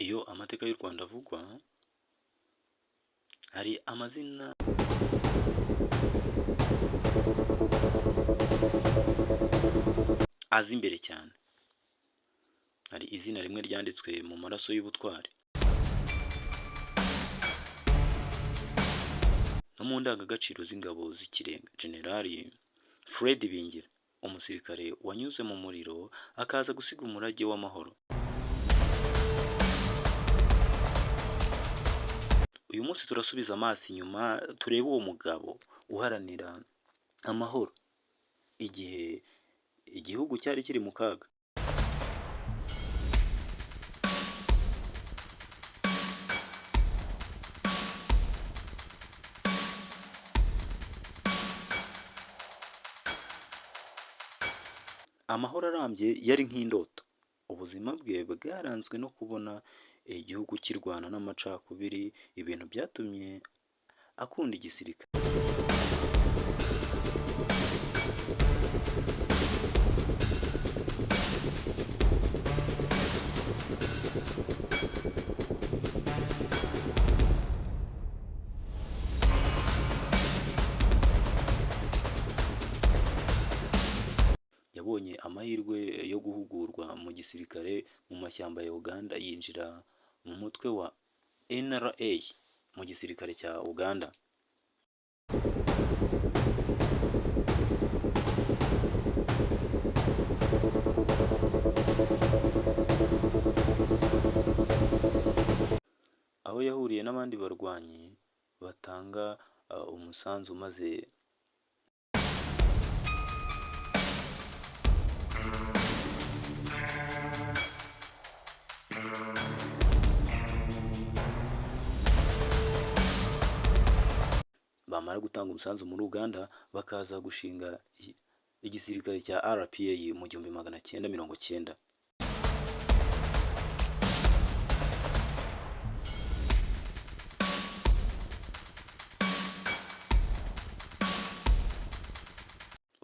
Iyo amateka y'u Rwanda avugwa, hari amazina aza imbere cyane. Hari izina rimwe ryanditswe mu maraso y'ubutwari no mu ndangagaciro z'ingabo z'ikirenga. Generali Fred Bingira, umusirikare wanyuze mu muriro akaza gusiga umurage w'amahoro. Uyu munsi turasubiza amaso inyuma turebe uwo mugabo uharanira amahoro igihe igihugu cyari kiri mu kaga. Amahoro arambye yari nk'indoto. Ubuzima bwe bwaranzwe no kubona igihugu kirwana n'amacakubiri, ibintu byatumye akunda igisirikare. Yabonye amahirwe yo guhugurwa mu gisirikare mu mashyamba ya Uganda, yinjira mu mutwe wa NRA mu gisirikare cya Uganda. Aho yahuriye n'abandi barwanyi batanga umusanzu maze bamara gutanga umusanzu muri Uganda bakaza gushinga igisirikare cya RPA mu 1990.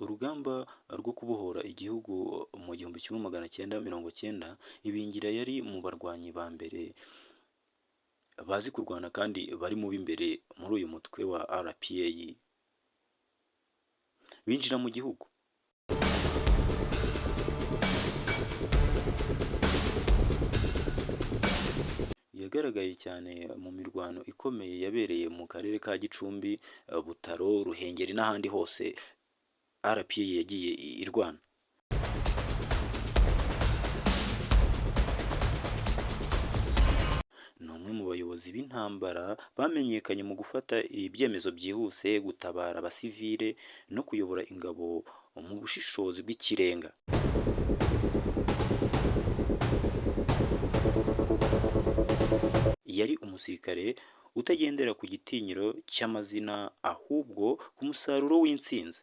Urugamba rwo kubohora igihugu mu 1990, Ibingira yari mu barwanyi ba mbere bazi kurwana kandi bari mu b'imbere muri uyu mutwe wa RPA. Binjira mu gihugu. Yagaragaye cyane mu mirwano ikomeye yabereye mu karere ka Gicumbi, Butaro, Ruhengeri n'ahandi hose RPA yagiye irwana. Ni umwe mu bayobozi b'intambara bamenyekanye mu gufata ibyemezo byihuse, gutabara abasivile no kuyobora ingabo mu bushishozi bw'ikirenga. Yari umusirikare utagendera ku gitinyiro cy'amazina ahubwo ku musaruro w'intsinzi.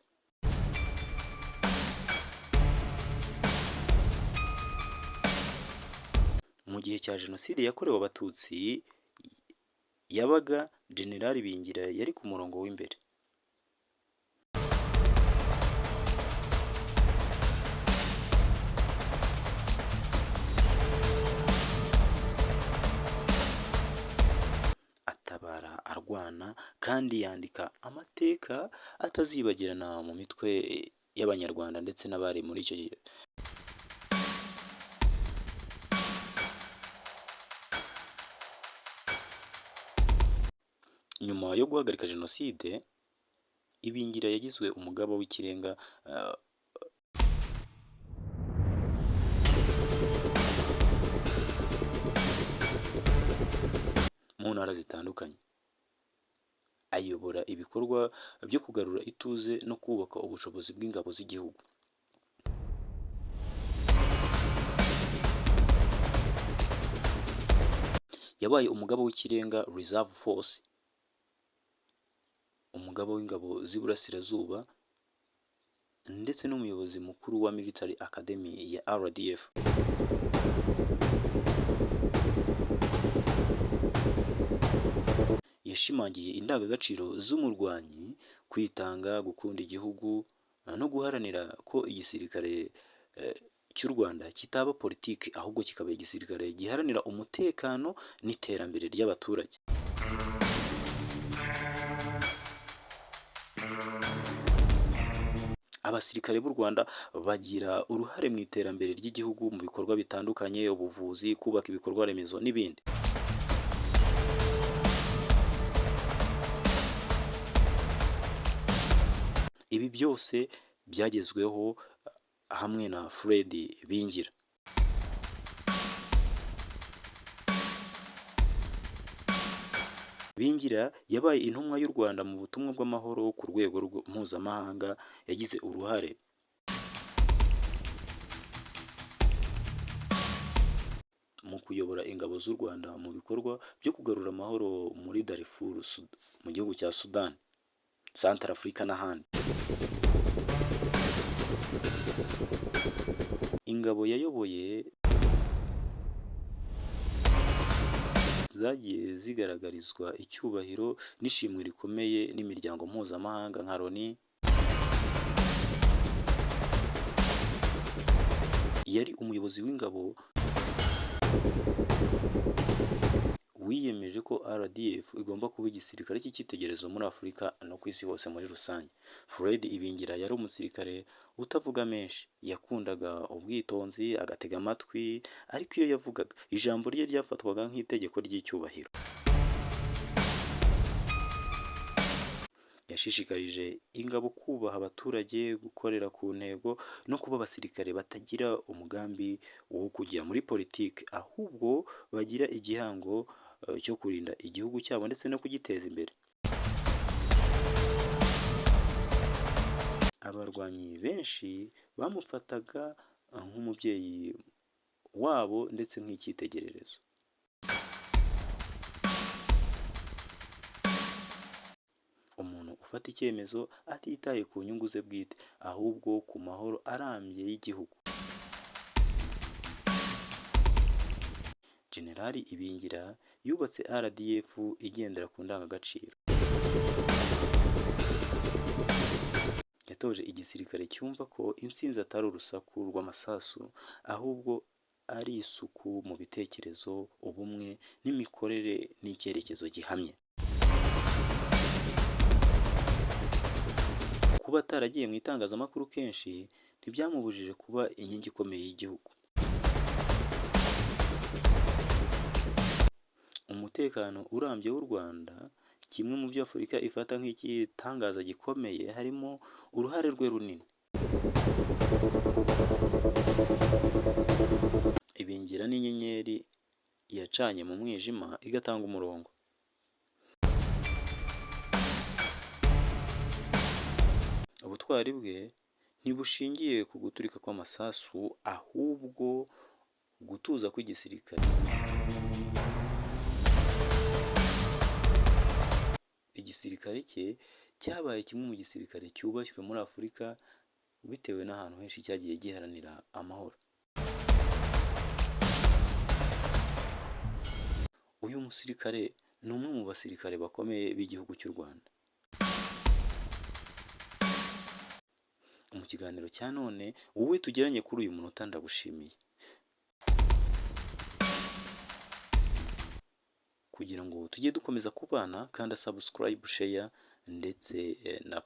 Mu gihe cya Jenoside yakorewe Abatutsi yabaga, Generali Bingira yari ku murongo w'imbere. Atabara, arwana kandi yandika amateka atazibagirana mu mitwe y'Abanyarwanda ndetse n'abari muri icyo gihe. Nyuma yo guhagarika Jenoside, Ibingira yagizwe umugaba w'ikirenga mu ntara zitandukanye. Ayobora ibikorwa byo kugarura ituze no kubaka ubushobozi bw'ingabo z'igihugu. Yabaye umugaba w'ikirenga Reserve Force, umugaba w'ingabo z'iburasirazuba ndetse n'umuyobozi mukuru wa Military Academy ya RDF. Yashimangiye indangagaciro z'umurwanyi, kwitanga, gukunda igihugu no guharanira ko igisirikare cy'u Rwanda kitaba politiki ahubwo kikaba igisirikare giharanira umutekano n'iterambere ry'abaturage. Abasirikare b'u Rwanda bagira uruhare mu iterambere ry'igihugu mu bikorwa bitandukanye, ubuvuzi, kubaka ibikorwa remezo n'ibindi. Ibi byose byagezweho hamwe na Fred Bingira. Bingira yabaye intumwa y'u Rwanda mu butumwa bw'amahoro ku rwego mpuzamahanga, yagize uruhare mu kuyobora ingabo z'u Rwanda mu bikorwa byo kugarura amahoro muri Darfur mu gihugu cya Sudani, Centrafrica n'ahandi. Ingabo yayoboye zagiye zigaragarizwa icyubahiro n'ishimwe rikomeye n'imiryango mpuzamahanga nka Loni. Yari umuyobozi w'ingabo wiyemeje ko RDF igomba kuba igisirikare cy'icyitegererezo muri Afurika no ku isi hose muri rusange. Fred Ibingira yari umusirikare utavuga menshi, yakundaga ubwitonzi, agatega amatwi, ariko iyo yavugaga ijambo rye ryafatwaga nk'itegeko ry'icyubahiro. Yashishikarije ingabo kubaha abaturage, gukorera ku ntego no kuba abasirikare batagira umugambi wo kujya muri politiki, ahubwo bagira igihango cyo kurinda igihugu cyabo ndetse no kugiteza imbere. Abarwanyi benshi bamufataga nk'umubyeyi wabo ndetse nk'icyitegererezo. Umuntu ufata icyemezo atitaye ku nyungu ze bwite, ahubwo ku mahoro arambye y'igihugu. Generali Ibingira yubatse RDF igendera ku ndangagaciro. Yatoje igisirikare cyumva ko intsinzi atari urusaku rw'amasasu, ahubwo ari isuku mu bitekerezo, ubumwe n'imikorere n'icyerekezo gihamye. Kuba ataragiye mu itangazamakuru kenshi ntibyamubujije kuba inkingi ikomeye y'igihugu. Umutekano urambye w'u Rwanda, kimwe mu byo Afurika ifata nk'igitangaza gikomeye, harimo uruhare rwe runini. Ibingira n'inyenyeri yacanye mu mwijima igatanga umurongo. Ubutwari bwe ntibushingiye ku guturika kw'amasasu, ahubwo gutuza kw'igisirikare. Igisirikare cye cyabaye kimwe mu gisirikare cyubashywe muri Afurika bitewe n'ahantu henshi cyagiye giharanira amahoro. Uyu musirikare ni umwe mu basirikare bakomeye b'igihugu cy'u Rwanda. Mu kiganiro cya none, wowe tugeranye kuri uyu munota ndagushimiye. Kugira ngo tujye dukomeza kubana, kanda subscribe, share ndetse na